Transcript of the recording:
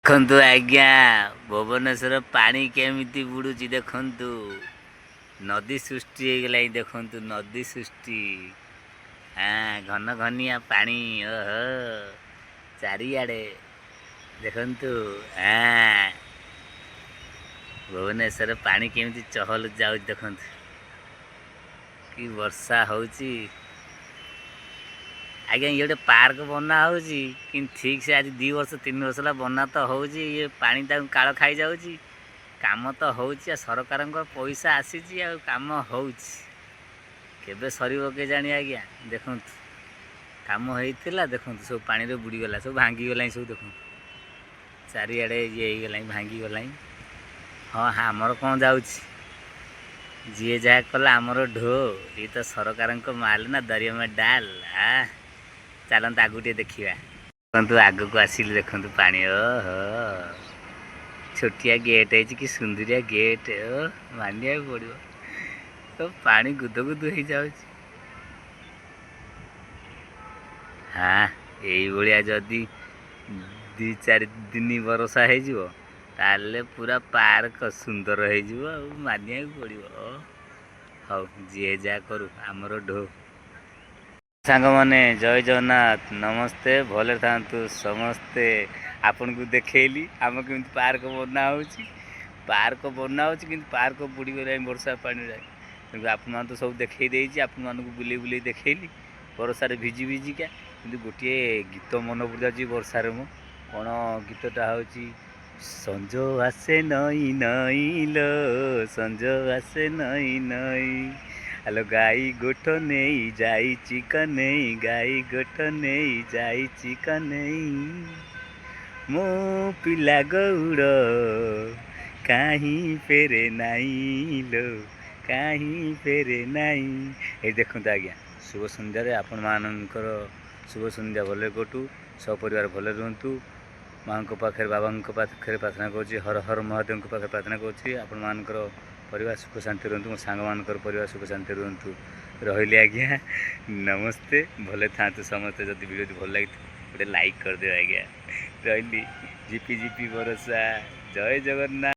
ଦେଖନ୍ତୁ ଆଜ୍ଞା, ଭୁବନେଶ୍ୱର ପାଣି କେମିତି ବୁଡ଼ୁଛି ଦେଖନ୍ତୁ। ନଦୀ ସୃଷ୍ଟି ହେଇଗଲାଣି ଦେଖନ୍ତୁ, ନଦୀ ସୃଷ୍ଟି। ଘନ ଘନିଆ ପାଣି, ଓହୋ ଚାରିଆଡ଼େ ଦେଖନ୍ତୁ। ଭୁବନେଶ୍ୱର ପାଣି କେମିତି ଚହଲ ଯାଉଛି ଦେଖନ୍ତୁ। କି ବର୍ଷା ହେଉଛି ଆଜ୍ଞା। ଇଏ ଗୋଟେ ପାର୍କ ବନା ହେଉଛି, କିନ୍ତୁ ଠିକ୍ ସେ ଆଜି 2 ବର୍ଷ 3 ବର୍ଷ ହେଲା ବନା ତ ହେଉଛି, ଇଏ ପାଣି ତାକୁ କାଳ ଖାଇଯାଉଛି। କାମ ତ ହେଉଛି, ଆଉ ସରକାରଙ୍କ ପଇସା ଆସିଛି, ଆଉ କାମ ହେଉଛି। କେବେ ସରିବ କେଜାଣି ଆଜ୍ଞା। ଦେଖନ୍ତୁ କାମ ହେଇଥିଲା, ଦେଖନ୍ତୁ ସବୁ ପାଣିରେ ବୁଡ଼ିଗଲା, ସବୁ ଭାଙ୍ଗିଗଲାଣି ସବୁ ଦେଖନ୍ତୁ। ଚାରିଆଡ଼େ ଇଏ ହେଇଗଲାଣି, ଭାଙ୍ଗିଗଲାଣି। ହଁ, ଆମର କ'ଣ ଯାଉଛି, ଯିଏ ଯାହା କଲା ଆମର ଢୋ। ଇଏ ତ ସରକାରଙ୍କ ମାଲ ନା, ଦରିଆ ଡାଲ। ଚାଲନ୍ତୁ ଆଗକୁ ଟିକେ ଦେଖିବା। ଦେଖନ୍ତୁ ଆଗକୁ ଆସିଲି, ଦେଖନ୍ତୁ ପାଣି। ଓହୋ, ଛୋଟିଆ ଗେଟ୍ ହେଇଛି, କି ସୁନ୍ଦରିଆ ଗେଟ୍। ମାନିବାକୁ ପଡ଼ିବ। ତ ପାଣି ଗୁଦ ଗୁଦ ହେଇଯାଉଛି। ଏଇଭଳିଆ ଯଦି 2-4 ଦିନ ବର୍ଷା ହେଇଯିବ, ତାହେଲେ ପୁରା ପାର୍କ ସୁନ୍ଦର ହେଇଯିବ, ଆଉ ମାନିବାକୁ ପଡ଼ିବ। ହଉ, ଯିଏ ଯାହା କରୁ, ଆମର ଢୋ। ସାଙ୍ଗମାନେ ଜୟ ଜଗନ୍ନାଥ, ନମସ୍ତେ। ଭଲରେ ଥାନ୍ତୁ ସମସ୍ତେ। ଆପଣଙ୍କୁ ଦେଖେଇଲି ଆମ କେମିତି ପାର୍କ ବନା ହେଉଛି। ପାର୍କ ବନା ହେଉଛି, କିନ୍ତୁ ପାର୍କ ବୁଡ଼ିଗଲାଣି ବର୍ଷା ପାଣିରେ। କିନ୍ତୁ ଆପଣମାନେ ତ ସବୁ ଦେଖେଇ ଦେଇଛି, ଆପଣମାନଙ୍କୁ ବୁଲେଇ ବୁଲେଇ ଦେଖେଇଲି ବର୍ଷାରେ ଭିଜି ଭିଜିକା। କିନ୍ତୁ ଗୋଟିଏ ଗୀତ ମନେ ପଡ଼ିଯାଉଛି ବର୍ଷାରେ। ମୁଁ କ'ଣ ଗୀତଟା ହେଉଛି, ସଞ୍ଜ ଆସେ ନଈ ନଈ ଲୋ, ସଞ୍ଜ ଆସେ ନଈ ନଈ, ଆଲୋ ଗାଈ ଗୋଠ ନେଇ ଯାଇଛି କନେଇ, ଗାଈ ଗୋଠ ନେଇ ଯାଇଛି କନେଇ, ମୋ ପିଲା ଗଉଡ଼ କାହିଁ ଫେରେ ନାହିଁ ଲୋ, କାହିଁ ଫେରେ ନାହିଁ। ଏଇ ଦେଖନ୍ତୁ ଆଜ୍ଞା, ଶୁଭ ସନ୍ଧ୍ୟାରେ ଆପଣମାନଙ୍କର ଶୁଭ ସନ୍ଧ୍ୟା ଭଲରେ କଟୁ, ସପରିବାର ଭଲରେ ରୁହନ୍ତୁ। ମାଆଙ୍କ ପାଖରେ, ବାବାଙ୍କ ପାଖରେ ପ୍ରାର୍ଥନା କରୁଛି, ହର ହର ମହାଦେବଙ୍କ ପାଖରେ ପ୍ରାର୍ଥନା କରୁଛି, ଆପଣମାନଙ୍କର ପରିବାର ସୁଖ ଶାନ୍ତି ରୁହନ୍ତୁ, ମୋ ସାଙ୍ଗମାନଙ୍କର ପରିବାର ସୁଖ ଶାନ୍ତି ରୁହନ୍ତୁ। ରହିଲି ଆଜ୍ଞା, ନମସ୍ତେ। ଭଲରେ ଥାଆନ୍ତୁ ସମସ୍ତେ। ଯଦି ଭିଡ଼ିଓଟି ଭଲ ଲାଗିଥିବ ଗୋଟେ ଲାଇକ୍ କରିଦେବେ ଆଜ୍ଞା। ରହିଲି। ଝିପି ଝିପି ବର୍ଷା। ଜୟ ଜଗନ୍ନାଥ।